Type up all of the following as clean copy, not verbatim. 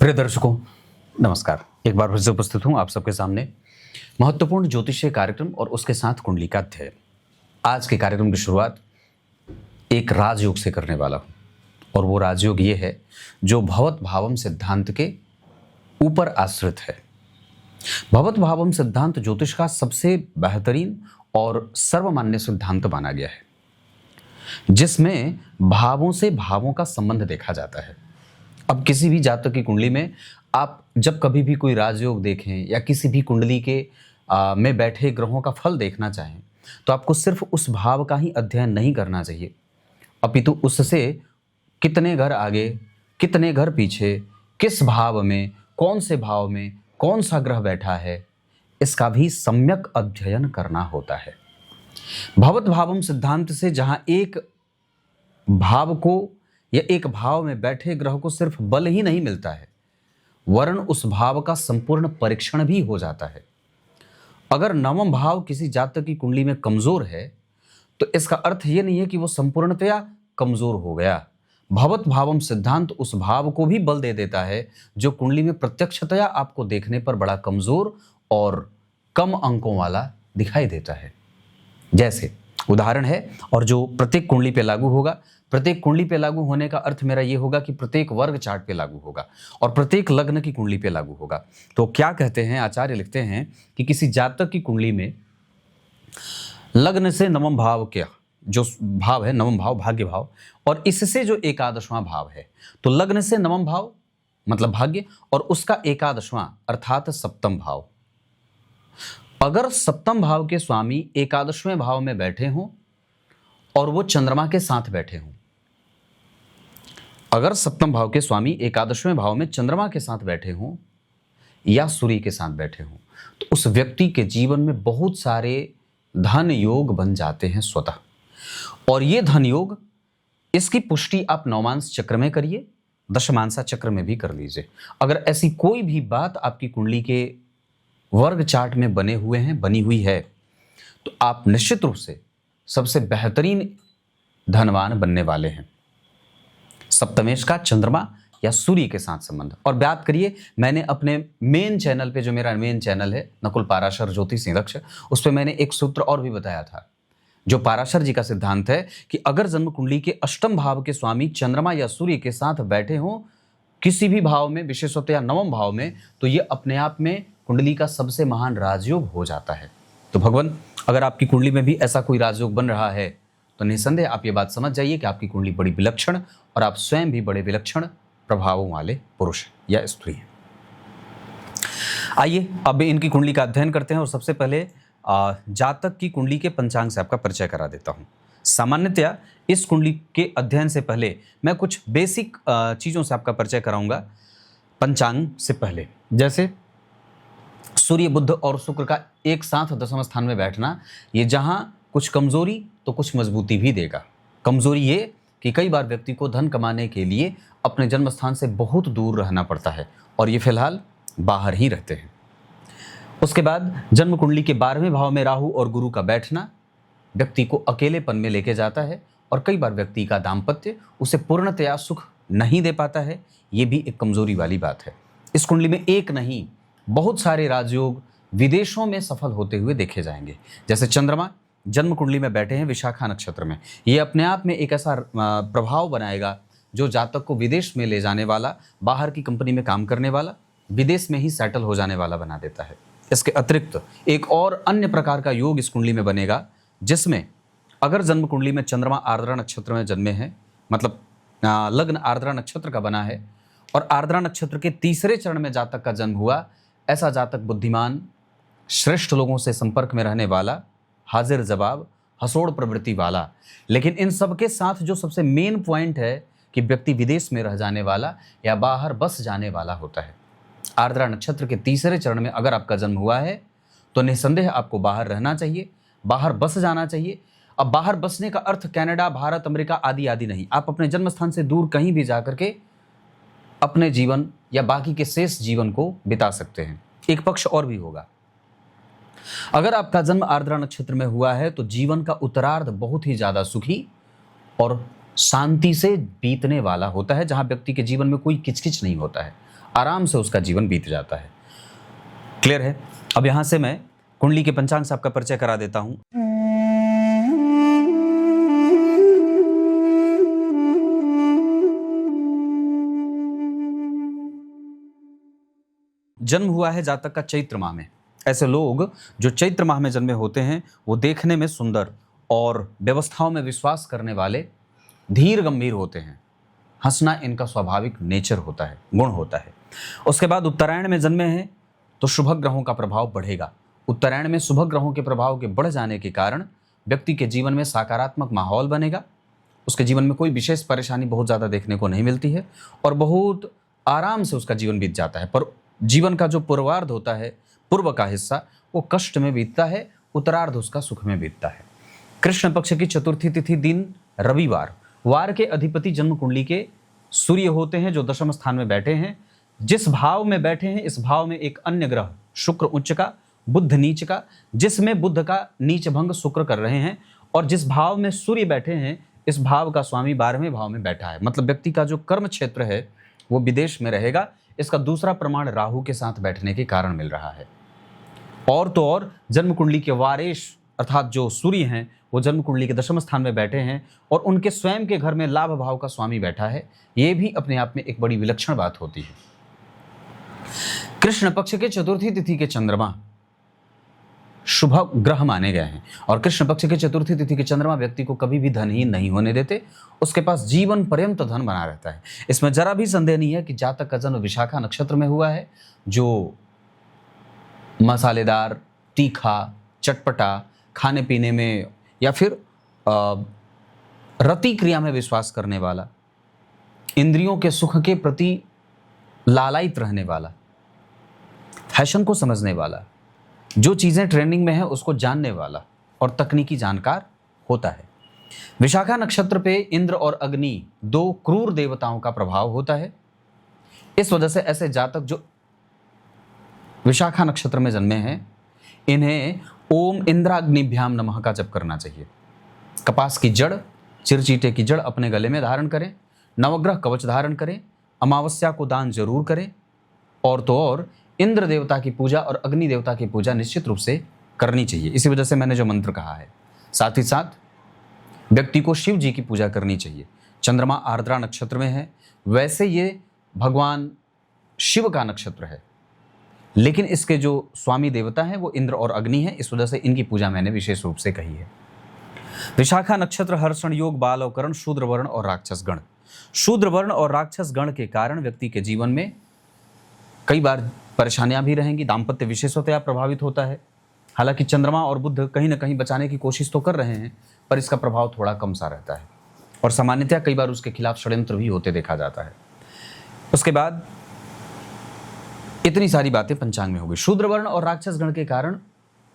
प्रिय दर्शकों, नमस्कार। एक बार फिर से उपस्थित हूं आप सबके सामने महत्वपूर्ण ज्योतिषीय कार्यक्रम और उसके साथ कुंडली का अध्ययन। आज के कार्यक्रम की शुरुआत एक राजयोग से करने वाला हूं और वो राजयोग ये है जो भवत भावम सिद्धांत के ऊपर आश्रित है। भवत भावम सिद्धांत ज्योतिष का सबसे बेहतरीन और सर्वमान्य सिद्धांत माना गया है, जिसमें भावों से भावों का संबंध देखा जाता है। अब किसी भी जातक की कुंडली में आप जब कभी भी कोई राजयोग देखें या किसी भी कुंडली के में बैठे ग्रहों का फल देखना चाहें, तो आपको सिर्फ उस भाव का ही अध्ययन नहीं करना चाहिए, अपितु उससे कितने घर आगे, कितने घर पीछे, किस भाव में, कौन से भाव में कौन सा ग्रह बैठा है, इसका भी सम्यक अध्ययन करना होता है। भवत भावम सिद्धांत से जहां एक भाव को या एक भाव में बैठे ग्रह को सिर्फ बल ही नहीं मिलता है, वरन उस भाव का संपूर्ण परीक्षण भी हो जाता है। अगर नवम भाव किसी जातक की कुंडली में कमजोर है, तो इसका अर्थ यह नहीं है कि वो संपूर्णतया कमजोर हो गया। भवत भावम सिद्धांत उस भाव को भी बल दे देता है जो कुंडली में प्रत्यक्षतया आपको देखने पर बड़ा कमजोर और कम अंकों वाला दिखाई देता है। जैसे उदाहरण है, और जो प्रत्येक कुंडली पे लागू होगा। प्रत्येक कुंडली पे लागू होने का अर्थ मेरा ये होगा कि प्रत्येक वर्ग चार्ट पे लागू होगा और प्रत्येक लग्न की कुंडली पे लागू होगा। तो क्या कहते हैं आचार्य, लिखते हैं कि किसी जातक की कुंडली में लग्न से नवम भाव क्या जो भाव है, नवम भाव भाग्य भाव, और इससे जो एकादशवां भाव है, तो लग्न से नवम भाव मतलब भाग्य और उसका एकादशवां अर्थात सप्तम भाव, अगर सप्तम भाव के स्वामी एकादशवें भाव में बैठे हों और वो चंद्रमा के साथ बैठे हों, अगर सप्तम भाव के स्वामी एकादशवें भाव में चंद्रमा के साथ बैठे हों या सूर्य के साथ बैठे हों, तो उस व्यक्ति के जीवन में बहुत सारे धन योग बन जाते हैं स्वतः। और ये धन योग, इसकी पुष्टि आप नवमांश चक्र में करिए, दशमांशा चक्र में भी कर लीजिए। अगर ऐसी कोई भी बात आपकी कुंडली के वर्ग चार्ट में बने हुए हैं, बनी हुई है, तो आप निश्चित रूप से सबसे बेहतरीन धनवान बनने वाले हैं। सप्तमेश का चंद्रमा या सूर्य के साथ संबंध। और बात करिए, मैंने अपने मेन चैनल पे, जो मेरा मेन चैनल है नकुल पाराशर ज्योतिष लक्ष्य, उस पर मैंने एक सूत्र और भी बताया था, जो पाराशर जी का सिद्धांत है कि अगर जन्म कुंडली के अष्टम भाव के स्वामी चंद्रमा या सूर्य के साथ बैठे हों किसी भी भाव में, विशेषतः नवम भाव में, तो ये अपने आप में कुंडली का सबसे महान राजयोग हो जाता है। तो भगवान, अगर आपकी कुंडली में भी ऐसा कोई राजयोग बन रहा है, तो निसंदेह आप ये बात समझ जाइए कि आपकी कुंडली बड़ी विलक्षण और आप स्वयं भी बड़े विलक्षण प्रभावों वाले पुरुष या स्त्री हैं। आइए अब इनकी कुंडली का अध्ययन करते हैं और सबसे पहले जातक की कुंडली के पंचांग से आपका परिचय करा देता हूं। सामान्यतया इस कुंडली के अध्ययन से पहले मैं कुछ बेसिक चीज़ों से आपका परिचय कराऊंगा पंचांग से पहले। जैसे सूर्य, बुध और शुक्र का एक साथ दसम स्थान में बैठना, ये जहां कुछ कमजोरी तो कुछ मजबूती भी देगा। कमजोरी ये कि कई बार व्यक्ति को धन कमाने के लिए अपने जन्म स्थान से बहुत दूर रहना पड़ता है और ये फिलहाल बाहर ही रहते हैं। उसके बाद जन्म कुंडली के 12वें भाव में राहु और गुरु का बैठना व्यक्ति को अकेलेपन में लेके जाता है और कई बार व्यक्ति का दाम्पत्य उसे पूर्णतया सुख नहीं दे पाता है। ये भी एक कमजोरी वाली बात है। इस कुंडली में एक नहीं, बहुत सारे राजयोग विदेशों में सफल होते हुए देखे जाएंगे। जैसे चंद्रमा जन्म कुंडली में बैठे हैं विशाखा नक्षत्र में, ये अपने आप में एक ऐसा प्रभाव बनाएगा जो जातक को विदेश में ले जाने वाला, बाहर की कंपनी में काम करने वाला, विदेश में ही सेटल हो जाने वाला बना देता है। इसके अतिरिक्त एक और अन्य प्रकार का योग इस कुंडली में बनेगा, जिसमें अगर जन्म कुंडली में चंद्रमा आर्द्रा नक्षत्र में जन्मे हैं, मतलब लग्न आर्द्रा नक्षत्र का बना है और आर्द्रा नक्षत्र के तीसरे चरण में जातक का जन्म हुआ, ऐसा जातक बुद्धिमान, श्रेष्ठ लोगों से संपर्क में रहने वाला, हाजिर जवाब, हसोड़ प्रवृत्ति वाला, लेकिन इन सब के साथ जो सबसे मेन पॉइंट है कि व्यक्ति विदेश में रह जाने वाला या बाहर बस जाने वाला होता है। आर्द्रा नक्षत्र के तीसरे चरण में अगर आपका जन्म हुआ है तो निसंदेह आपको बाहर रहना चाहिए, बाहर बस जाना चाहिए। अब बाहर बसने का अर्थ कनाडा, भारत, अमेरिका आदि आदि नहीं। आप अपने जन्म स्थान से दूर कहीं भी जाकर के अपने जीवन या बाकी के शेष जीवन को बिता सकते हैं। एक पक्ष और भी होगा, अगर आपका जन्म आर्द्रा नक्षत्र में हुआ है तो जीवन का उत्तरार्ध बहुत ही ज्यादा सुखी और शांति से बीतने वाला होता है, जहां व्यक्ति के जीवन में कोई किचकिच नहीं होता है, आराम से उसका जीवन बीत जाता है। क्लियर है? अब यहां से मैं कुंडली के पंचांग से आपका परिचय करा देता हूं। जन्म हुआ है जातक का चैत्र माह में। ऐसे लोग जो चैत्र माह में जन्मे होते हैं वो देखने में सुंदर और व्यवस्थाओं में विश्वास करने वाले, धीर गंभीर होते हैं। हंसना इनका स्वाभाविक नेचर होता है, गुण होता है। उसके बाद उत्तरायण में जन्मे हैं तो शुभ ग्रहों का प्रभाव बढ़ेगा। उत्तरायण में शुभ ग्रहों के प्रभाव के बढ़ जाने के कारण व्यक्ति के जीवन में सकारात्मक माहौल बनेगा। उसके जीवन में कोई विशेष परेशानी बहुत ज़्यादा देखने को नहीं मिलती है और बहुत आराम से उसका जीवन बीत जाता है। पर जीवन का जो पूर्वार्ध होता है, पूर्व का हिस्सा, वो कष्ट में बीतता है, उत्तरार्ध उसका सुख में बीतता है। कृष्ण पक्ष की चतुर्थी तिथि दिन रविवार, वार के अधिपति जन्म कुंडली के सूर्य होते हैं जो दशम स्थान में बैठे हैं। जिस भाव में बैठे हैं इस भाव में एक अन्य ग्रह शुक्र उच्च का, बुध नीच का, जिसमें बुध का नीच भंग शुक्र कर रहे हैं, और जिस भाव में सूर्य बैठे हैं इस भाव का स्वामी 12वें भाव में बैठा है। मतलब व्यक्ति का जो कर्म क्षेत्र है वो विदेश में रहेगा। इसका दूसरा प्रमाण राहु के साथ बैठने के कारण मिल रहा है। और तो और जन्म कुंडली के वारेश अर्थात जो सूर्य हैं वो जन्म कुंडली के दशम स्थान में बैठे हैं और उनके स्वयं के घर में लाभ भाव का स्वामी बैठा है। ये भी अपने आप में एक बड़ी विलक्षण बात होती है। कृष्ण पक्ष के चतुर्थी तिथि के चंद्रमा शुभ ग्रह माने गए हैं और कृष्ण पक्ष के चतुर्थी तिथि के चंद्रमा व्यक्ति को कभी भी धनहीन नहीं होने देते। उसके पास जीवन पर्यंत धन बना रहता है। इसमें जरा भी संदेह नहीं है कि जातक का जन्म विशाखा नक्षत्र में हुआ है, जो मसालेदार, तीखा, चटपटा, खाने पीने में या फिर रति क्रिया में विश्वास करने वाला, इंद्रियों के सुख के प्रति लालायित रहने वाला, फैशन को समझने वाला, जो चीज़ें ट्रेंडिंग में है उसको जानने वाला और तकनीकी जानकार होता है। विशाखा नक्षत्र पे इंद्र और अग्नि दो क्रूर देवताओं का प्रभाव होता है। इस वजह से ऐसे जातक जो विशाखा नक्षत्र में जन्मे हैं इन्हें ओम इंद्राग्निभ्याम नमः का जप करना चाहिए। कपास की जड़, चिरचीटे की जड़ अपने गले में धारण करें, नवग्रह कवच धारण करें, अमावस्या को दान जरूर करें, और तो और इंद्र देवता की पूजा और अग्नि देवता की पूजा निश्चित रूप से करनी चाहिए। इसी वजह से मैंने जो मंत्र कहा है। साथ ही साथ व्यक्ति को शिव जी की पूजा करनी चाहिए। चंद्रमा आर्द्रा नक्षत्र में है, वैसे ये भगवान शिव का नक्षत्र है, लेकिन इसके जो स्वामी देवता हैं वो इंद्र और अग्नि है। इस वजह से इनकी पूजा मैंने विशेष रूप से कही है। विशाखा नक्षत्र हर्षण योग, बाल और करण, शूद्र वर्ण और राक्षस गण। शूद्र वर्ण और राक्षस गण के कारण व्यक्ति के जीवन में कई बार परेशानियां भी रहेंगी। दाम्पत्य विशेषतया प्रभावित होता है। हालांकि चंद्रमा और बुध कहीं ना कहीं बचाने की कोशिश तो कर रहे हैं, पर इसका प्रभाव थोड़ा कम सा रहता है और सामान्यतया कई बार उसके खिलाफ षड्यंत्र भी होते देखा जाता है। उसके बाद इतनी सारी बातें पंचांग में हो गई। शूद्र वर्ण और राक्षस गण के कारण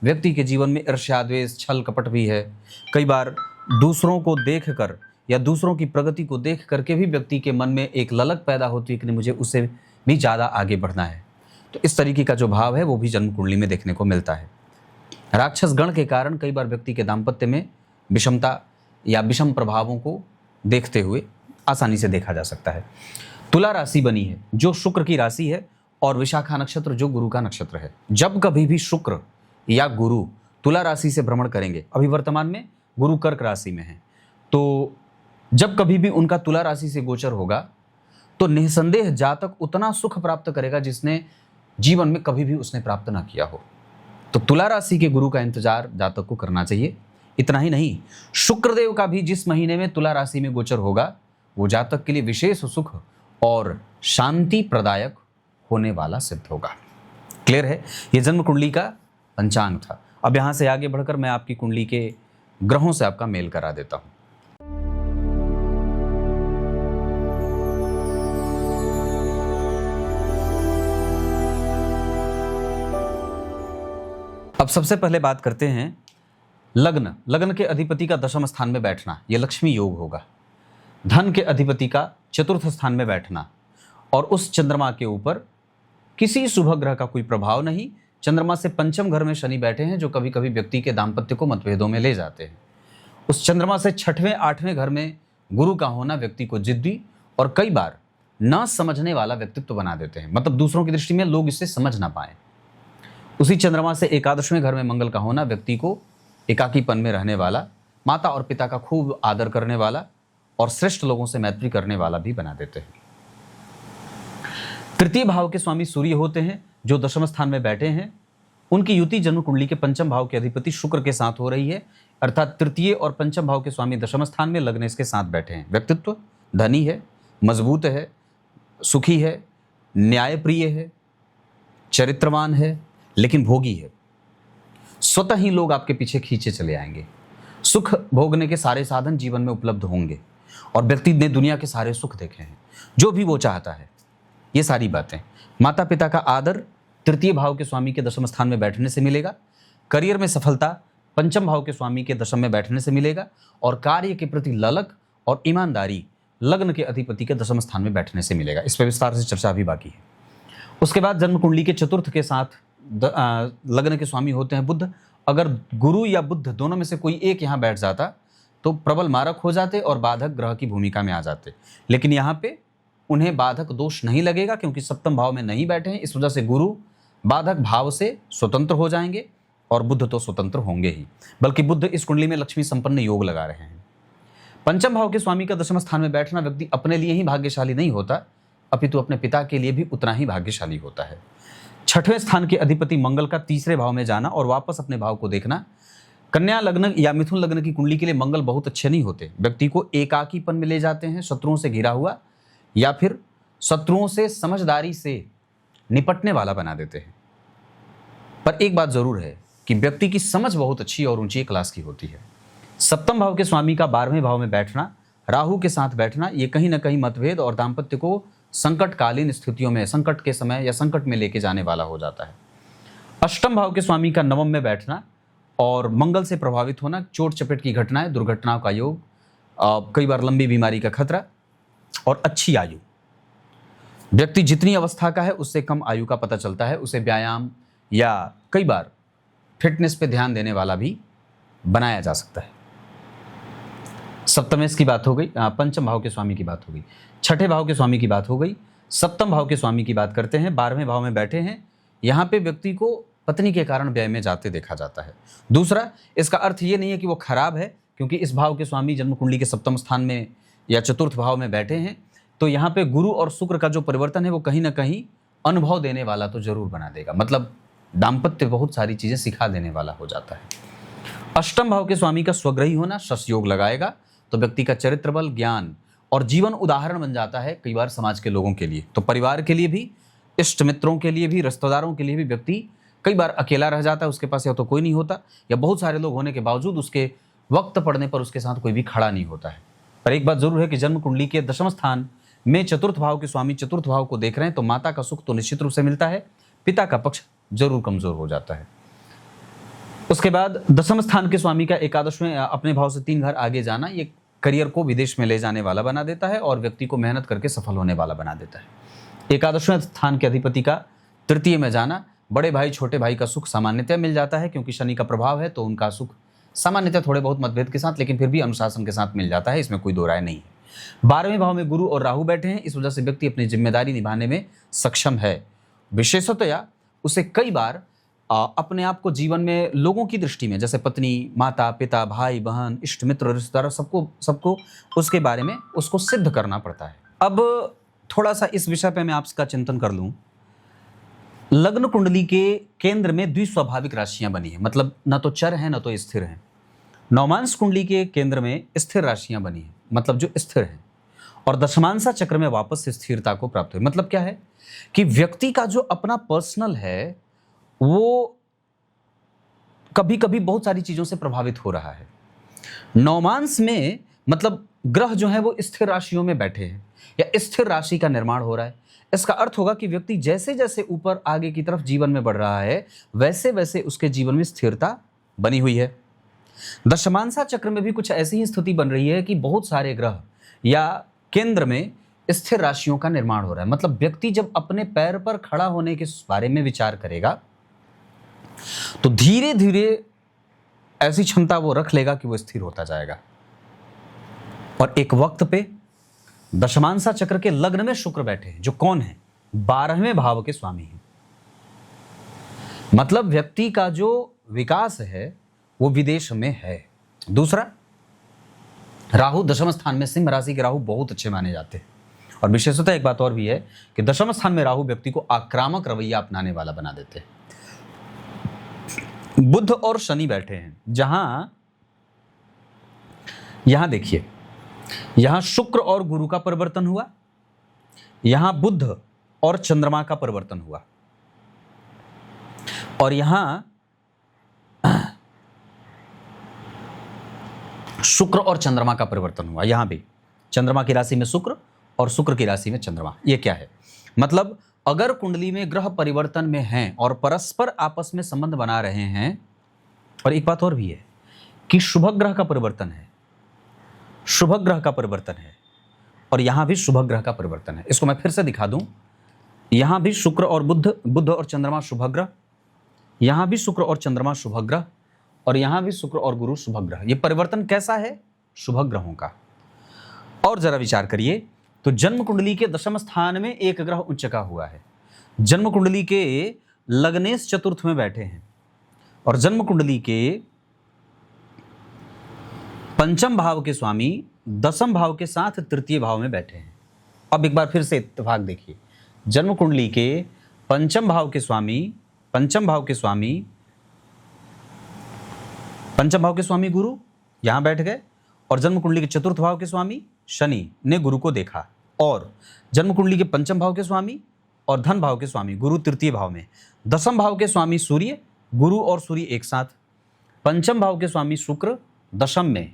व्यक्ति के जीवन में ईर्ष्या, द्वेष, छल कपट भी है। कई बार दूसरों को देखकर या दूसरों की प्रगति को देख करके भी व्यक्ति के मन में एक ललक पैदा होती है कि मुझे उससे भी ज़्यादा आगे बढ़ना है। तो इस तरीके का जो भाव है वो भी जन्म कुंडली में देखने को मिलता है। राक्षस गण के कारण कई बार व्यक्ति के दाम्पत्य में विषमता या विषम प्रभावों को देखते हुए आसानी से देखा जा सकता है। तुला राशि बनी है जो शुक्र की राशि है और विशाखा नक्षत्र जो गुरु का नक्षत्र है। जब कभी भी शुक्र या गुरु तुला राशि से भ्रमण करेंगे, अभी वर्तमान में गुरु कर्क राशि में है, तो जब कभी भी उनका तुला राशि से गोचर होगा तो निसंदेह जातक उतना सुख प्राप्त करेगा जिसने जीवन में कभी भी उसने प्राप्त ना किया हो। तो तुला राशि के गुरु का इंतजार जातक को करना चाहिए। इतना ही नहीं, शुक्रदेव का भी जिस महीने में तुला राशि में गोचर होगा वो जातक के लिए विशेष सुख और शांति प्रदायक होने वाला सिद्ध होगा। क्लियर है? ये जन्म कुंडली का पंचांग था। अब यहां से आगे बढ़कर मैं आपकी कुंडली के ग्रहों से आपका मेल करा देता हूं। अब सबसे पहले बात करते हैं लग्न। लग्न के अधिपति का दशम स्थान में बैठना, यह लक्ष्मी योग होगा। धन के अधिपति का चतुर्थ स्थान में बैठना और उस चंद्रमा के ऊपर किसी शुभ ग्रह का कोई प्रभाव नहीं। चंद्रमा से पंचम घर में शनि बैठे हैं जो कभी कभी व्यक्ति के दाम्पत्य को मतभेदों में ले जाते हैं। उस चंद्रमा से छठवें आठवें घर में गुरु का होना व्यक्ति को जिद्दी और कई बार न समझने वाला व्यक्तित्व बना देते हैं। मतलब दूसरों की दृष्टि में लोग इसे समझ ना पाए। उसी चंद्रमा से एकादशवें घर में मंगल का होना व्यक्ति को एकाकीपन में रहने वाला, माता और पिता का खूब आदर करने वाला और श्रेष्ठ लोगों से मैत्री करने वाला भी बना देते हैं। तृतीय भाव के स्वामी सूर्य होते हैं, जो दशम स्थान में बैठे हैं। उनकी युति जन्म कुंडली के पंचम भाव के अधिपति शुक्र के साथ हो रही है, अर्थात तृतीय और पंचम भाव के स्वामी दशम स्थान में लग्न इसके साथ बैठे हैं। व्यक्तित्व धनी है, मजबूत है, सुखी है, न्यायप्रिय है, चरित्रवान है, लेकिन भोगी है। स्वतः ही लोग आपके पीछे खींचे चले आएंगे। सुख भोगने के सारे साधन जीवन में उपलब्ध होंगे और व्यक्ति ने दुनिया के सारे सुख देखे हैं, जो भी वो चाहता है। ये सारी बातें, माता पिता का आदर तृतीय भाव के स्वामी के दशम स्थान में बैठने से मिलेगा। करियर में सफलता पंचम भाव के स्वामी के दशम में बैठने से मिलेगा और कार्य के प्रति ललक और ईमानदारी लग्न के अधिपति के दशम स्थान में बैठने से मिलेगा। इस पर विस्तार से चर्चा अभी बाकी है। उसके बाद जन्म कुंडली के चतुर्थ के साथ लग्न के स्वामी होते हैं बुध। अगर गुरु या बुध दोनों में से कोई एक यहाँ बैठ जाता तो प्रबल मारक हो जाते और बाधक ग्रह की भूमिका में आ जाते, लेकिन यहाँ पे उन्हें बाधक दोष नहीं लगेगा क्योंकि सप्तम भाव में नहीं बैठे हैं। इस वजह से गुरु बाधक भाव से स्वतंत्र हो जाएंगे और बुध तो स्वतंत्र होंगे ही, बल्कि बुध इस कुंडली में लक्ष्मी संपन्न योग लगा रहे हैं। पंचम भाव के स्वामी का दशम स्थान में बैठना व्यक्ति अपने लिए ही भाग्यशाली नहीं होता, अपितु अपने पिता के लिए भी उतना ही भाग्यशाली होता है। छठवें स्थान के अधिपति मंगल का तीसरे भाव में जाना और वापस अपने भाव को देखना। कन्या लग्न या मिथुन लग्न की कुंडली के लिए मंगल बहुत अच्छे नहीं होते, व्यक्ति को एकाकीपन में ले जाते हैं, शत्रुओं से घिरा हुआ या फिर शत्रुओं से समझदारी से निपटने वाला बना देते हैं। पर एक बात जरूर है कि व्यक्ति की समझ बहुत अच्छी और ऊंची क्लास की होती है। सप्तम भाव के स्वामी का 12वें भाव में बैठना, राहु के साथ बैठना, ये कहीं ना कहीं मतभेद और दाम्पत्य को संकटकालीन स्थितियों में, संकट के समय या संकट में लेके जाने वाला हो जाता है। अष्टम भाव के स्वामी का नवम में बैठना और मंगल से प्रभावित होना, चोट चपेट की घटनाएं, दुर्घटनाओं का योग, कई बार लंबी बीमारी का खतरा और अच्छी आयु। व्यक्ति जितनी अवस्था का है उससे कम आयु का पता चलता है, उसे व्यायाम या कई बार फिटनेस पे ध्यान देने वाला भी बनाया जा सकता है। सप्तमेश की बात हो गई, पंचम भाव के स्वामी की बात हो गई, छठे भाव के स्वामी की बात हो गई, सप्तम भाव के स्वामी की बात करते हैं। 12वें भाव में बैठे हैं, यहाँ पे व्यक्ति को पत्नी के कारण व्यय में जाते देखा जाता है। दूसरा, इसका अर्थ ये नहीं है कि वो खराब है, क्योंकि इस भाव के स्वामी जन्म कुंडली के सप्तम स्थान में या चतुर्थ भाव में बैठे हैं, तो यहाँ पे गुरु और शुक्र का जो परिवर्तन है वो कहीं ना कहीं अनुभव देने वाला तो जरूर बना देगा, मतलब दाम्पत्य बहुत सारी चीजें सिखा देने वाला हो जाता है। अष्टम भाव के स्वामी का स्वग्रही होना शश योग लगाएगा, तो व्यक्ति का चरित्र बल, ज्ञान और जीवन उदाहरण बन जाता है कई बार समाज के लोगों के लिए, तो परिवार के लिए भी, इष्ट मित्रों के लिए भी, रिश्तेदारों के लिए भी व्यक्ति कई बार अकेला रह जाता है। उसके पास या तो कोई नहीं होता या बहुत सारे लोग होने के बावजूद उसके वक्त पड़ने पर उसके साथ कोई भी खड़ा नहीं होता है। पर एक बात जरूर है कि जन्म कुंडली के दशम स्थान में चतुर्थ भाव के स्वामी चतुर्थ भाव को देख रहे हैं, तो माता का सुख तो निश्चित रूप से मिलता है, पिता का पक्ष जरूर कमजोर हो जाता है। उसके बाद दशम स्थान के स्वामी का एकादश में अपने भाव से 3 घर आगे जाना, ये करियर को विदेश में ले जाने वाला बना देता है और व्यक्ति को मेहनत करके सफल होने वाला बना देता है। एकादशवें स्थान के अधिपति का तृतीय में जाना, बड़े भाई छोटे भाई का सुख सामान्यतः मिल जाता है, क्योंकि शनि का प्रभाव है तो उनका सुख सामान्यतः थोड़े बहुत मतभेद के साथ, लेकिन फिर भी अनुशासन के साथ मिल जाता है, इसमें कोई दो राय नहीं है। 12वें भाव में गुरु और राहु बैठे हैं, इस वजह से व्यक्ति अपनी जिम्मेदारी निभाने में सक्षम है। विशेषतया उसे कई बार अपने आप को जीवन में लोगों की दृष्टि में, जैसे पत्नी, माता पिता, भाई बहन, इष्ट मित्र, रिश्तेदार, सबको उसके बारे में उसको सिद्ध करना पड़ता है। अब थोड़ा सा इस विषय पे मैं आपका चिंतन कर लूं। लग्न कुंडली के केंद्र में द्विस्वाभाविक राशियां बनी है, मतलब न तो चर है न तो स्थिर है। नवमांश कुंडली के केंद्र में स्थिर राशियां बनी है, मतलब जो स्थिर है, और दशमांशा चक्र में वापस से स्थिरता को प्राप्त हुई। मतलब क्या है कि व्यक्ति का जो अपना पर्सनल है वो कभी कभी बहुत सारी चीजों से प्रभावित हो रहा है। नवमांश में मतलब ग्रह जो है वो स्थिर राशियों में बैठे हैं या स्थिर राशि का निर्माण हो रहा है। इसका अर्थ होगा कि व्यक्ति जैसे जैसे ऊपर आगे की तरफ जीवन में बढ़ रहा है वैसे वैसे उसके जीवन में स्थिरता बनी हुई है। दशमांशा चक्र में भी कुछ ऐसी ही स्थिति बन रही है कि बहुत सारे ग्रह या केंद्र में स्थिर राशियों का निर्माण हो रहा है। मतलब व्यक्ति जब अपने पैर पर खड़ा होने के बारे में विचार करेगा तो धीरे धीरे ऐसी क्षमता वो रख लेगा कि वो स्थिर होता जाएगा। और एक वक्त पे दशमांसा चक्र के लग्न में शुक्र बैठे हैं, जो कौन है? 12वें भाव के स्वामी हैं। मतलब व्यक्ति का जो विकास है वो विदेश में है। दूसरा, राहु दशम स्थान में, सिंह राशि के राहु बहुत अच्छे माने जाते हैं। और विशेषतः एक बात और भी है कि दशम स्थान में राहु व्यक्ति को आक्रामक रवैया अपनाने वाला बना देते हैं। बुध और शनि बैठे हैं, यहां देखिए, यहां शुक्र और गुरु का परिवर्तन हुआ, यहां बुध और चंद्रमा का परिवर्तन हुआ, और यहां शुक्र और चंद्रमा का परिवर्तन हुआ। यहां भी चंद्रमा की राशि में शुक्र और शुक्र की राशि में चंद्रमा। ये क्या है? मतलब अगर कुंडली में ग्रह परिवर्तन में हैं और परस्पर आपस में संबंध बना रहे हैं, और एक बात और भी है कि शुभ ग्रह का परिवर्तन है, शुभ ग्रह का परिवर्तन है, और यहां भी शुभ ग्रह का परिवर्तन है। इसको मैं फिर से दिखा दूं, यहां भी शुक्र और बुध और चंद्रमा शुभ ग्रह, यहां भी शुक्र और चंद्रमा शुभ ग्रह, और यहां भी शुक्र और गुरु शुभ ग्रह। ये परिवर्तन कैसा है? शुभ ग्रहों का। और जरा विचार करिए तो जन्म कुंडली के दशम स्थान में एक ग्रह उच्च का हुआ है, जन्म कुंडली के लग्नेश चतुर्थ में बैठे हैं, और जन्म कुंडली के पंचम भाव के स्वामी दसम भाव के साथ तृतीय भाव में बैठे हैं। अब एक बार फिर से इत्तेफाक देखिए, जन्म कुंडली के पंचम भाव के स्वामी गुरु यहां बैठ गए, और जन्म कुंडली के चतुर्थ भाव के स्वामी शनि ने गुरु को देखा, और जन्म कुंडली के पंचम भाव के स्वामी और धन भाव के स्वामी गुरु तृतीय भाव में, दसम भाव के स्वामी सूर्य, गुरु और सूर्य एक साथ, पंचम भाव के स्वामी शुक्र दशम में,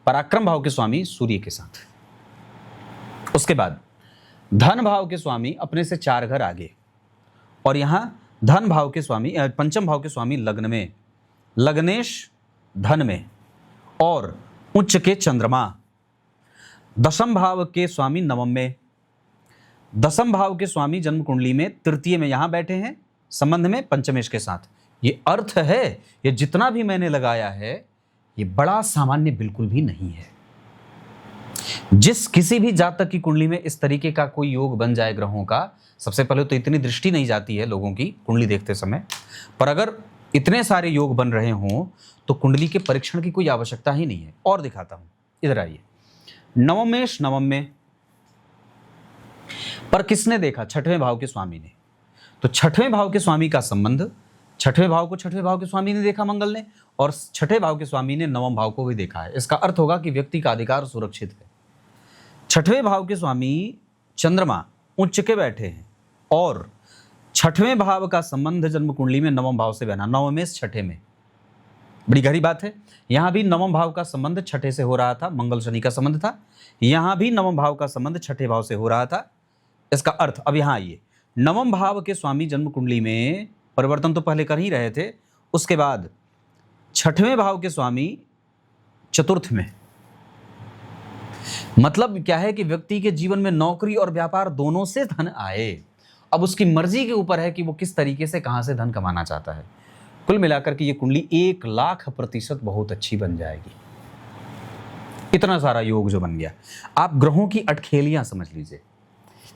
पराक्रम भाव के स्वामी सूर्य के साथ। उसके बाद धन भाव के स्वामी अपने से 4 घर आगे, और यहां धन भाव के स्वामी पंचम भाव के स्वामी लग्न में, लग्नेश धन में, और उच्च के चंद्रमा, दशम भाव के स्वामी नवम में, दशम भाव के स्वामी जन्म कुंडली में तृतीय में यहां बैठे हैं संबंध में पंचमेश के साथ। ये अर्थ है, ये जितना भी मैंने लगाया है ये बड़ा सामान्य बिल्कुल भी नहीं है। जिस किसी भी जातक की कुंडली में इस तरीके का कोई योग बन जाए ग्रहों का, सबसे पहले तो इतनी दृष्टि नहीं जाती है लोगों की कुंडली देखते समय, पर अगर इतने सारे योग बन रहे हों तो कुंडली के परीक्षण की कोई आवश्यकता ही नहीं है। और दिखाता हूं, इधर आइए, नवमेश नवम में, पर किसने देखा? 6वें भाव के स्वामी ने। तो 6वें भाव के स्वामी का संबंध, 6वें भाव को 6वें भाव के स्वामी ने देखा मंगल ने, और 6ठे भाव के स्वामी ने नवम भाव को भी देखा है। इसका अर्थ होगा कि व्यक्ति का अधिकार सुरक्षित है। 6वें भाव के स्वामी चंद्रमा उच्च के बैठे हैं, और 6वें भाव का संबंध जन्म कुंडली में नवम भाव से बना, नवमेश 6ठे में। बड़ी गहरी बात है। यहां भी नवम भाव का संबंध 6ठे से हो रहा था, मंगल शनि का संबंध था। यहां भी नवम भाव का संबंध 6ठे भाव से हो रहा था। इसका अर्थ, अब यहां आइए, नवम भाव के स्वामी जन्म कुंडली में परिवर्तन तो पहले कर ही रहे थे, उसके बाद 6वें भाव के स्वामी चतुर्थ में। मतलब क्या है कि व्यक्ति के जीवन में नौकरी और व्यापार दोनों से धन आए। अब उसकी मर्जी के ऊपर है कि वो किस तरीके से कहां से धन कमाना चाहता है। कुल मिलाकर के ये कुंडली 1,00,000% बहुत अच्छी बन जाएगी। इतना सारा योग जो बन गया, आप ग्रहों की अटखेलियां समझ लीजिए।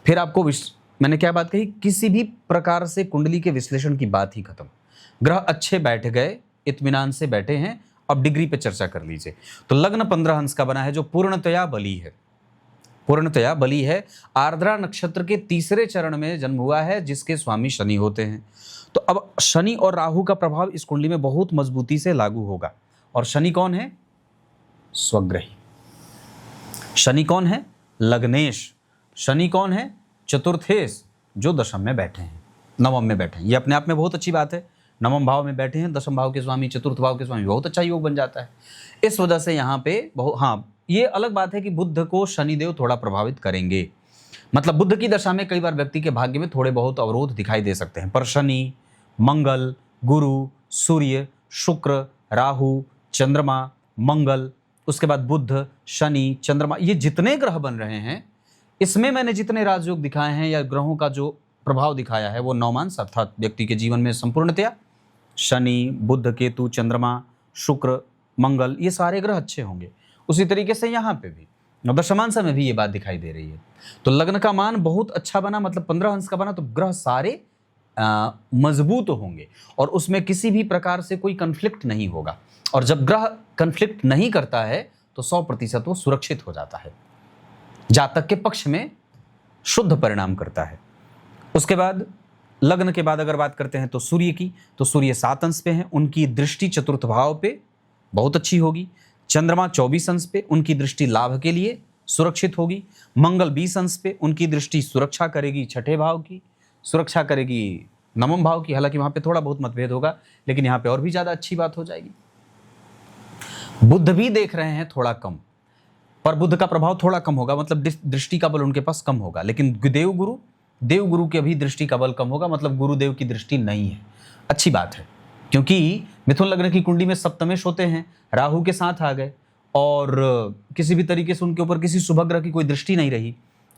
फिर आपको मैंने क्या बात कही, किसी भी प्रकार से कुंडली के विश्लेषण की बात ही खत्म। ग्रह अच्छे बैठ गए, इत्मीनान से बैठे हैं, अब डिग्री पे चर्चा कर लीजिए। तो लग्न 15 अंश का बना है, जो पूर्णतया बली है, पूर्णतया बली है। आर्द्रा नक्षत्र के तीसरे चरण में जन्म हुआ है, जिसके स्वामी शनि होते हैं। तो अब शनि और राहु का प्रभाव इस कुंडली में बहुत मजबूती से लागू होगा। और शनि कौन है? स्वग्रही। शनि कौन है? लग्नेश। शनि कौन है? चतुर्थेश, जो दशम में बैठे हैं, नवम में बैठे हैं। ये अपने आप में बहुत अच्छी बात है। नवम भाव में बैठे हैं, दशम भाव के स्वामी, चतुर्थ भाव के स्वामी, बहुत अच्छा योग बन जाता है। इस वजह से यहाँ पे ये अलग बात है कि बुध को शनिदेव थोड़ा प्रभावित करेंगे। मतलब बुध की दशा में कई बार व्यक्ति के भाग्य में थोड़े बहुत अवरोध दिखाई दे सकते हैं, पर शनि, मंगल, गुरु, सूर्य, शुक्र, राहु, चंद्रमा, मंगल, उसके बाद बुध, शनि, चंद्रमा, ये जितने ग्रह बन रहे हैं, इसमें मैंने जितने राजयोग दिखाए हैं या ग्रहों का जो प्रभाव दिखाया है वो नवमांश, अर्थात व्यक्ति के जीवन में संपूर्णतया शनि, बुध, केतु, चंद्रमा, शुक्र, मंगल, ये सारे ग्रह अच्छे होंगे। उसी तरीके से यहाँ पे भी और दशमांश में भी ये बात दिखाई दे रही है। तो लग्न का मान बहुत अच्छा बना, मतलब 15 अंश का बना, तो ग्रह सारे मजबूत होंगे और उसमें किसी भी प्रकार से कोई कंफ्लिक्ट नहीं होगा। और जब ग्रह कंफ्लिक्ट नहीं करता है तो 100% वो सुरक्षित हो जाता है, जातक के पक्ष में शुद्ध परिणाम करता है। उसके बाद लग्न के बाद अगर बात करते हैं तो सूर्य की, तो सूर्य 7 अंश पे हैं, उनकी दृष्टि चतुर्थ भाव पे बहुत अच्छी होगी। चंद्रमा 24 अंश पे, उनकी दृष्टि लाभ के लिए सुरक्षित होगी। मंगल 20 अंश पे, उनकी दृष्टि सुरक्षा करेगी छठे भाव की, सुरक्षा करेगी नवम भाव की। हालांकि वहां पे थोड़ा बहुत मतभेद होगा, लेकिन यहाँ पे और भी ज्यादा अच्छी बात हो जाएगी। बुध भी देख रहे हैं थोड़ा कम, पर बुध का प्रभाव थोड़ा कम होगा, मतलब दृष्टि का बल उनके पास कम होगा। लेकिन देवगुरु के भी दृष्टि का बल कम होगा, मतलब गुरुदेव की दृष्टि नहीं है। अच्छी बात है, क्योंकि मिथुन लग्न की कुंडली में सप्तमेश होते हैं, राहु के साथ आ गए और किसी भी तरीके से उनके ऊपर किसी शुभ ग्रह की कोई दृष्टि नहीं रही।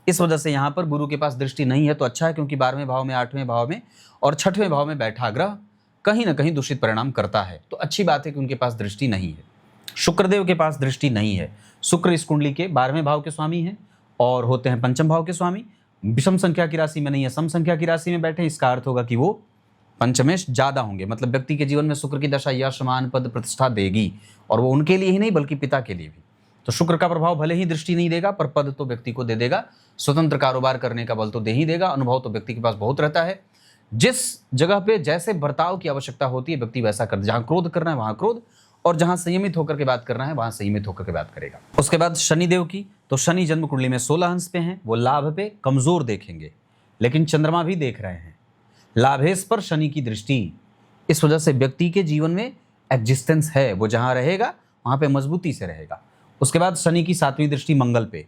इस वजह से यहाँ पर गुरु के पास दृष्टि नहीं है, तो अच्छा है, क्योंकि 12वें भाव में, 8वें भाव में और 6वें भाव में बैठा ग्रह कहीं ना कहीं दूषित परिणाम करता है। तो अच्छी बात है कि उनके पास दृष्टि नहीं है। शुक्रदेव के पास दृष्टि नहीं है। शुक्र इस कुंडली के 12वें भाव के स्वामी हैं और होते हैं पंचम भाव के स्वामी। विषम संख्या की राशि में नहीं है, सम संख्या की राशि में बैठे, इसका अर्थ होगा कि वो पंचमेश ज्यादा होंगे। मतलब व्यक्ति के जीवन में शुक्र की दशा यश मान पद प्रतिष्ठा देगी, और वो उनके लिए ही नहीं बल्कि पिता के लिए भी। तो शुक्र का प्रभाव भले ही दृष्टि नहीं देगा, पर पद तो व्यक्ति को दे देगा, स्वतंत्र कारोबार करने का बल तो दे ही देगा, अनुभव तो व्यक्ति के पास बहुत रहता है। जिस जगह पे जैसे बर्ताव की आवश्यकता होती है व्यक्ति वैसा कर, जहां क्रोध करना है वहां क्रोध, और जहां संयमित होकर के बात करना है वहां संयमित होकर के बात करेगा। उसके बाद शनिदेव की, तो शनि जन्म कुंडली में 16 अंश पे हैं, वो लाभ पे कमजोर देखेंगे, लेकिन चंद्रमा भी देख रहे हैं, लाभेश पर शनि की दृष्टि। इस वजह से व्यक्ति के जीवन में एग्जिस्टेंस है, वो जहां रहेगा वहां पे मजबूती से रहेगा। उसके बाद शनि की 7वीं दृष्टि मंगल पे,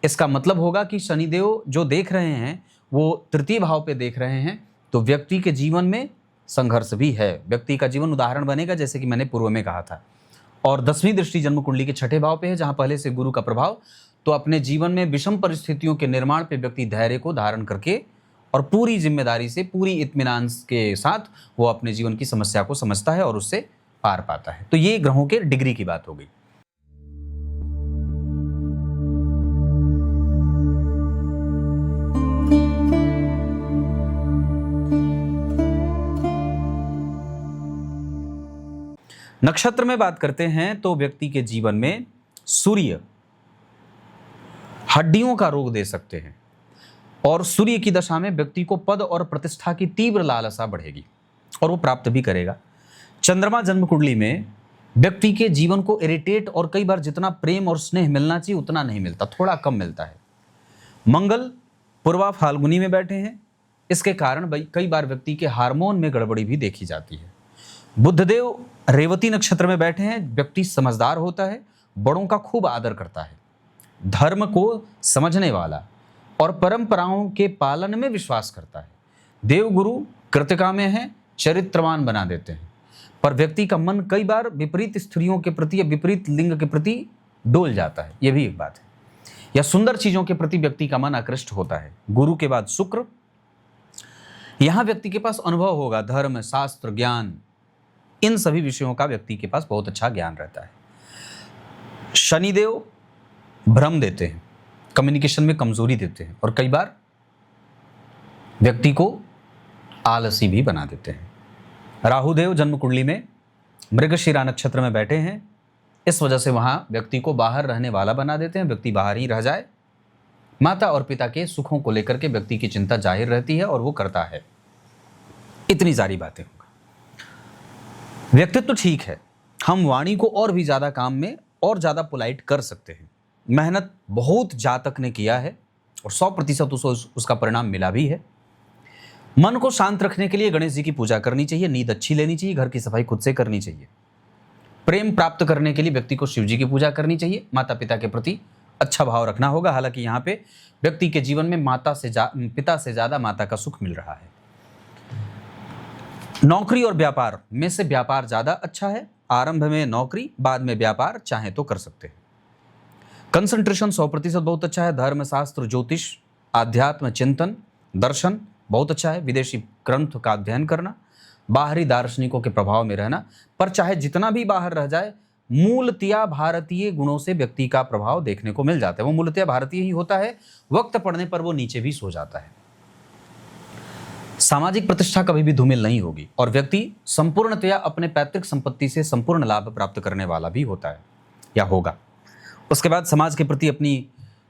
इसका मतलब होगा कि शनिदेव जो देख रहे हैं वो तृतीय भाव पे देख रहे हैं, तो व्यक्ति के जीवन में संघर्ष भी है। व्यक्ति का जीवन उदाहरण बनेगा, जैसे कि मैंने पूर्व में कहा था। और 10वीं दृष्टि जन्म कुंडली के 6ठे भाव पे है, जहां पहले से गुरु का प्रभाव, तो अपने जीवन में विषम परिस्थितियों के निर्माण पे व्यक्ति धैर्य को धारण करके और पूरी जिम्मेदारी से, पूरी इत्मीनान के साथ वो अपने जीवन की समस्या को समझता है और उससे पार पाता है। तो ये ग्रहों के डिग्री की बात हो गई। नक्षत्र में बात करते हैं तो व्यक्ति के जीवन में सूर्य हड्डियों का रोग दे सकते हैं, और सूर्य की दशा में व्यक्ति को पद और प्रतिष्ठा की तीव्र लालसा बढ़ेगी और वो प्राप्त भी करेगा। चंद्रमा जन्म कुंडली में व्यक्ति के जीवन को इरिटेट, और कई बार जितना प्रेम और स्नेह मिलना चाहिए उतना नहीं मिलता, थोड़ा कम मिलता है। मंगल पूर्वा फाल्गुनी में बैठे हैं, इसके कारण कई बार व्यक्ति के हार्मोन में गड़बड़ी भी देखी जाती है। बुधदेव रेवती नक्षत्र में बैठे हैं, व्यक्ति समझदार होता है, बड़ों का खूब आदर करता है, धर्म को समझने वाला और परंपराओं के पालन में विश्वास करता है। देवगुरु कृतिका में है, चरित्रवान बना देते हैं, पर व्यक्ति का मन कई बार विपरीत स्त्रियों के प्रति या विपरीत लिंग के प्रति डोल जाता है, यह भी एक बात है, या सुंदर चीजों के प्रति व्यक्ति का मन आकृष्ट होता है। गुरु के बाद शुक्र, यहां व्यक्ति के पास अनुभव होगा, धर्म शास्त्र ज्ञान, इन सभी विषयों का व्यक्ति के पास बहुत अच्छा ज्ञान रहता है। शनिदेव भ्रम देते हैं, कम्युनिकेशन में कमजोरी देते हैं, और कई बार व्यक्ति को आलसी भी बना देते हैं। राहुदेव जन्म कुंडली में मृगशिरा नक्षत्र में बैठे हैं, इस वजह से वहां व्यक्ति को बाहर रहने वाला बना देते हैं, व्यक्ति बाहर ही रह जाए। माता और पिता के सुखों को लेकर के व्यक्ति की चिंता जाहिर रहती है और वो करता है। इतनी सारी बातें होगा। व्यक्तित्व तो ठीक है, हम वाणी को और भी ज्यादा काम में और ज्यादा पोलाइट कर सकते हैं। मेहनत बहुत जातक ने किया है और 100% उसका परिणाम मिला भी है। मन को शांत रखने के लिए गणेश जी की पूजा करनी चाहिए, नींद अच्छी लेनी चाहिए, घर की सफाई खुद से करनी चाहिए। प्रेम प्राप्त करने के लिए व्यक्ति को शिव जी की पूजा करनी चाहिए, माता पिता के प्रति अच्छा भाव रखना होगा। हालांकि यहाँ पे व्यक्ति के जीवन में पिता से ज्यादा माता का सुख मिल रहा है। नौकरी और व्यापार में से व्यापार ज्यादा अच्छा है, आरंभ में नौकरी बाद में व्यापार चाहे तो कर सकते हैं। कंसंट्रेशन 100% बहुत अच्छा है। धर्म शास्त्र ज्योतिष आध्यात्म चिंतन दर्शन बहुत अच्छा है। विदेशी ग्रंथ का अध्ययन करना, बाहरी दार्शनिकों के प्रभाव में रहना, पर चाहे जितना भी बाहर रह जाए मूलतया भारतीय गुणों से व्यक्ति का प्रभाव देखने को मिल जाता है। वो मूलतया भारतीय ही होता है, वक्त पड़ने पर वो नीचे भी सो जाता है। सामाजिक प्रतिष्ठा कभी भी धूमिल नहीं होगी और व्यक्ति संपूर्णतया अपने पैतृक संपत्ति से संपूर्ण लाभ प्राप्त करने वाला भी होता है या होगा। उसके बाद समाज के प्रति अपनी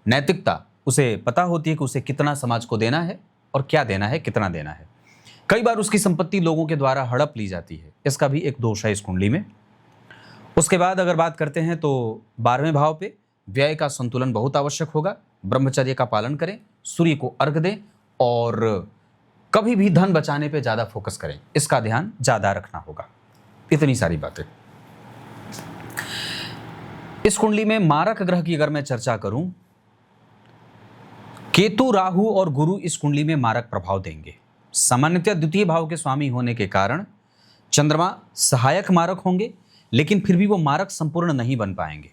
नैतिकता, उसे पता होती है कि उसे कितना समाज को देना है और क्या देना है, कितना देना है। कई बार उसकी संपत्ति लोगों के द्वारा हड़प ली जाती है, इसका भी एक दोष है इस कुंडली में। उसके बाद अगर बात करते हैं तो 12वें भाव पे व्यय का संतुलन बहुत आवश्यक होगा। ब्रह्मचर्य का पालन करें, सूर्य को अर्घ दें और कभी भी धन बचाने पे ज्यादा फोकस करें, इसका ध्यान ज्यादा रखना होगा। इतनी सारी बातें। इस कुंडली में मारक ग्रह की अगर मैं चर्चा करूं, केतु, राहु और गुरु इस कुंडली में मारक प्रभाव देंगे। सामान्यतः द्वितीय भाव के स्वामी होने के कारण चंद्रमा सहायक मारक होंगे, लेकिन फिर भी वो मारक संपूर्ण नहीं बन पाएंगे।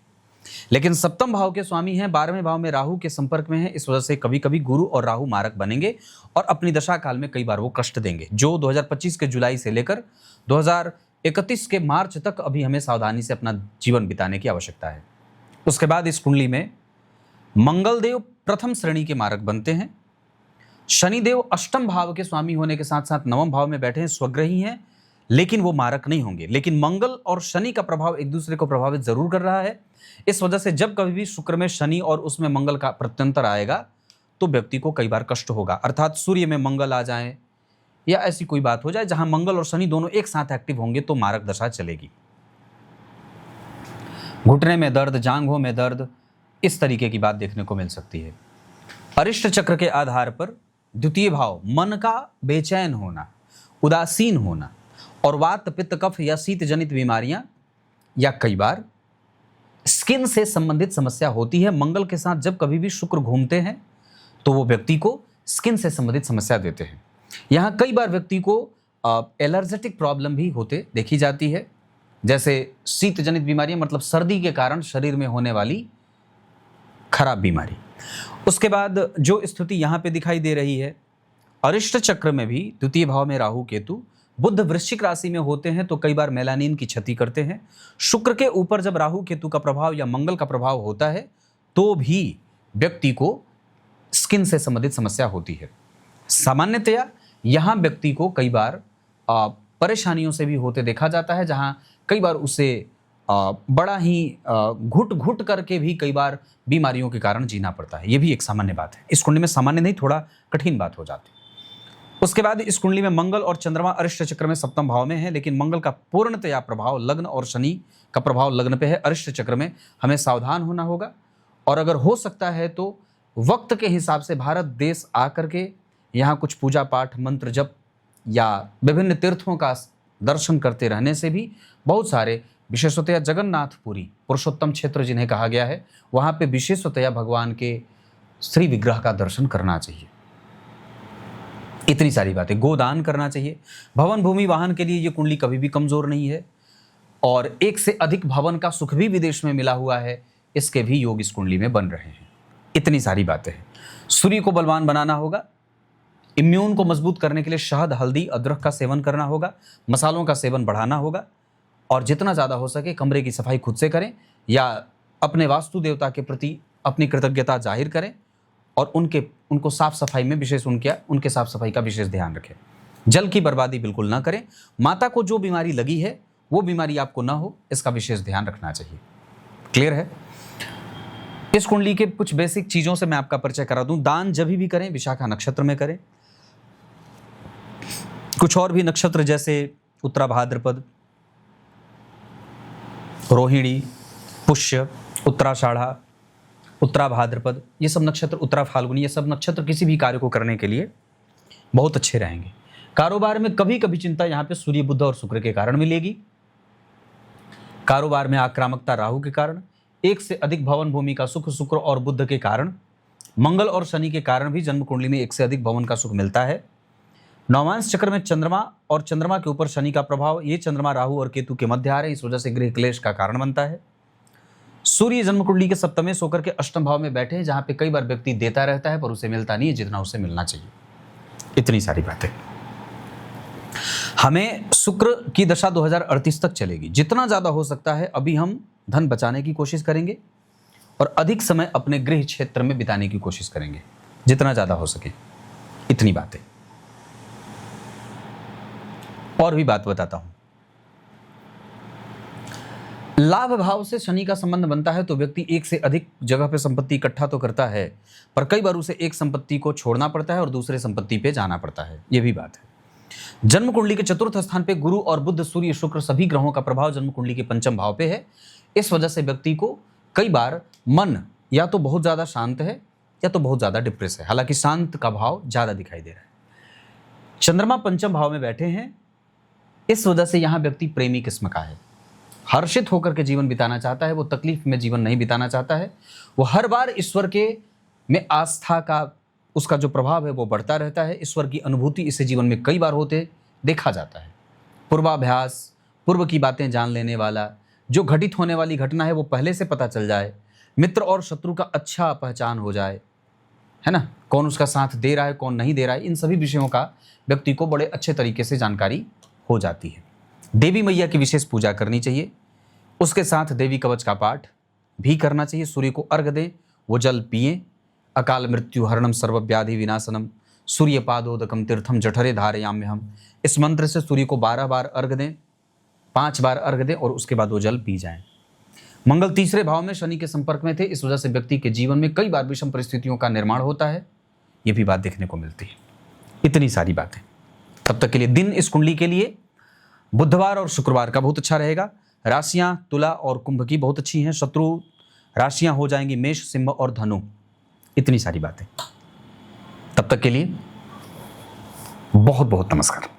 लेकिन सप्तम भाव के स्वामी हैं, 12वें भाव में राहु के संपर्क में है, इस वजह से कभी कभी गुरु और राहु मारक बनेंगे और अपनी दशा काल में कई बार वो कष्ट देंगे, जो 2025 के जुलाई से लेकर 2031 के मार्च तक अभी हमें सावधानी से अपना जीवन बिताने की आवश्यकता है। उसके बाद इस कुंडली में मंगलदेव प्रथम श्रेणी के मारक बनते हैं। शनिदेव अष्टम भाव के स्वामी होने के साथ साथ 9वें भाव में बैठे हैं, स्वग्रही हैं, लेकिन वो मारक नहीं होंगे। लेकिन मंगल और शनि का प्रभाव एक दूसरे को प्रभावित जरूर कर रहा है। इस वजह से जब कभी भी शुक्र में शनि और उसमें मंगल का प्रत्यंतर आएगा तो व्यक्ति को कई बार कष्ट होगा। अर्थात सूर्य में मंगल आ जाए या ऐसी कोई बात हो जाए जहां मंगल और शनि दोनों एक साथ एक्टिव होंगे तो मारक दशा चलेगी। घुटने में दर्द, जांघों में दर्द, इस तरीके की बात देखने को मिल सकती है। अरिष्ट चक्र के आधार पर द्वितीय भाव मन का बेचैन होना, उदासीन होना और वात, पित्त, कफ या शीत जनित बीमारियां या कई बार स्किन से संबंधित समस्या होती है। मंगल के साथ जब कभी भी शुक्र घूमते हैं तो वो व्यक्ति को स्किन से संबंधित समस्या देते हैं। यहाँ कई बार व्यक्ति को एलर्जेटिक प्रॉब्लम भी होते देखी जाती है, जैसे शीत जनित बीमारियां, मतलब सर्दी के कारण शरीर में होने वाली खराब बीमारी। उसके बाद जो स्थिति यहाँ पे दिखाई दे रही है, अरिष्ट चक्र में भी द्वितीय भाव में राहु केतु, बुध वृश्चिक राशि में होते हैं तो कई बार मेलानिन की क्षति करते हैं। शुक्र के ऊपर जब राहु केतु का प्रभाव या मंगल का प्रभाव होता है तो भी व्यक्ति को स्किन से संबंधित समस्या होती है। सामान्यतया यहाँ व्यक्ति को कई बार परेशानियों से भी होते देखा जाता है, जहाँ कई बार उसे बड़ा ही घुट घुट करके भी कई बार बीमारियों के कारण जीना पड़ता है। ये भी एक सामान्य बात है। इस कुंडली में सामान्य नहीं, थोड़ा कठिन बात हो जाती है। उसके बाद इस कुंडली में मंगल और चंद्रमा अरिष्ट चक्र में सप्तम भाव में है, लेकिन मंगल का पूर्णतया प्रभाव लग्न और शनि का प्रभाव लग्न पे है। अरिष्ट चक्र में हमें सावधान होना होगा और अगर हो सकता है तो वक्त के हिसाब से भारत देश आकर के यहाँ कुछ पूजा पाठ, मंत्र जप या विभिन्न तीर्थों का दर्शन करते रहने से भी बहुत सारे, विशेषतया जगन्नाथपुरी पुरुषोत्तम क्षेत्र जिन्हें कहा गया है, वहाँ पे विशेषतया भगवान के श्री विग्रह का दर्शन करना चाहिए। इतनी सारी बातें, गोदान करना चाहिए। भवन, भूमि, वाहन के लिए ये कुंडली कभी भी कमजोर नहीं है और एक से अधिक भवन का सुख भी विदेश में मिला हुआ है, इसके भी योग इस कुंडली में बन रहे हैं। इतनी सारी बातें हैं। सूर्य को बलवान बनाना होगा, इम्यून को मजबूत करने के लिए शहद, हल्दी, अदरक का सेवन करना होगा, मसालों का सेवन बढ़ाना होगा और जितना ज़्यादा हो सके कमरे की सफाई खुद से करें या अपने वास्तु देवता के प्रति अपनी कृतज्ञता जाहिर करें और उनको साफ सफाई में विशेष उनके साफ सफाई का विशेष ध्यान रखें। जल की बर्बादी बिल्कुल ना करें। माता को जो बीमारी लगी है वो बीमारी आपको ना हो, इसका विशेष ध्यान रखना चाहिए। क्लियर है? इस कुंडली के कुछ बेसिक चीजों से मैं आपका परिचय करा दूं। दान जब भी करें विशाखा नक्षत्र में करें। कुछ और भी नक्षत्र जैसे उत्तरा भाद्रपद, रोहिणी, पुष्य, उत्तराषाढ़ा, उत्तरा भाद्रपद, ये सब नक्षत्र, उत्तरा फाल्गुनी, ये सब नक्षत्र किसी भी कार्य को करने के लिए बहुत अच्छे रहेंगे। कारोबार में कभी कभी चिंता यहाँ पे सूर्य, बुध और शुक्र के कारण मिलेगी। कारोबार में आक्रामकता राहु के कारण, एक से अधिक भवन भूमि का सुख शुक्र और बुध के कारण, मंगल और शनि के कारण भी जन्म कुंडली में एक से अधिक भवन का सुख मिलता है। नौमांश चक्र में चंद्रमा और चंद्रमा के ऊपर शनि का प्रभाव, ये चंद्रमा राहु और केतु के मध्य आ रहे हैं, इस वजह से गृह क्लेश का कारण बनता है। सूर्य जन्म कुंडली के सप्तमें होकर के अष्टम भाव में बैठे हैं, जहां पे कई बार व्यक्ति देता रहता है पर उसे मिलता नहीं है जितना उसे मिलना चाहिए। इतनी सारी बातें। हमें शुक्र की दशा 2038 तक चलेगी। जितना ज्यादा हो सकता है अभी हम धन बचाने की कोशिश करेंगे और अधिक समय अपने गृह क्षेत्र में बिताने की कोशिश करेंगे, जितना ज़्यादा हो सके। इतनी बातें। और भी बात बताता हूं। लाभ भाव से शनि का संबंध बनता है तो व्यक्ति एक से अधिक जगह पे संपत्ति इकट्ठा तो करता है, पर कई बार उसे एक संपत्ति को छोड़ना पड़ता है और दूसरे संपत्ति पे जाना पड़ता है। यह भी बात है। जन्म कुंडली के चतुर्थ स्थान पे गुरु और बुध, सूर्य, शुक्र सभी ग्रहों का प्रभाव जन्म कुंडली के पंचम भाव पे है। इस वजह से व्यक्ति को कई बार मन या तो बहुत ज्यादा शांत है या तो बहुत ज्यादा डिप्रेस है। हालांकि शांत का भाव ज्यादा दिखाई दे रहा है। चंद्रमा पंचम भाव में बैठे हैं, इस वजह से यहां व्यक्ति प्रेमी किस्म का है, हर्षित होकर के जीवन बिताना चाहता है, वो तकलीफ में जीवन नहीं बिताना चाहता है। वो हर बार ईश्वर के में आस्था का उसका जो प्रभाव है वो बढ़ता रहता है। ईश्वर की अनुभूति इसे जीवन में कई बार होते देखा जाता है। पूर्वाभ्यास, पूर्व की बातें जान लेने वाला, जो घटित होने वाली घटना है वो पहले से पता चल जाए, मित्र और शत्रु का अच्छा पहचान हो जाए, है ना, कौन उसका साथ दे रहा है कौन नहीं दे रहा है, इन सभी विषयों का व्यक्ति को बड़े अच्छे तरीके से जानकारी हो जाती है। देवी मैया की विशेष पूजा करनी चाहिए, उसके साथ देवी कवच का पाठ भी करना चाहिए। सूर्य को अर्घ दें, वो जल पिएं। अकाल मृत्यु हरणम सर्व व्याधि विनाशनम सूर्य पादोदकम तीर्थम जठरे धारयाम्यहम, इस मंत्र से सूर्य को 12 बार अर्घ दें, 5 बार अर्घ दें और उसके बाद वो जल पी जाएं। मंगल तीसरे भाव में शनि के संपर्क में थे, इस वजह से व्यक्ति के जीवन में कई बार विषम परिस्थितियों का निर्माण होता है। ये भी बात देखने को मिलती है। इतनी सारी बातें। तब तक के लिए दिन इस कुंडली के लिए बुधवार और शुक्रवार का बहुत अच्छा रहेगा। राशियां तुला और कुंभ की बहुत अच्छी हैं। शत्रु राशियां हो जाएंगी मेष, सिंह और धनु। इतनी सारी बातें। तब तक के लिए बहुत बहुत नमस्कार।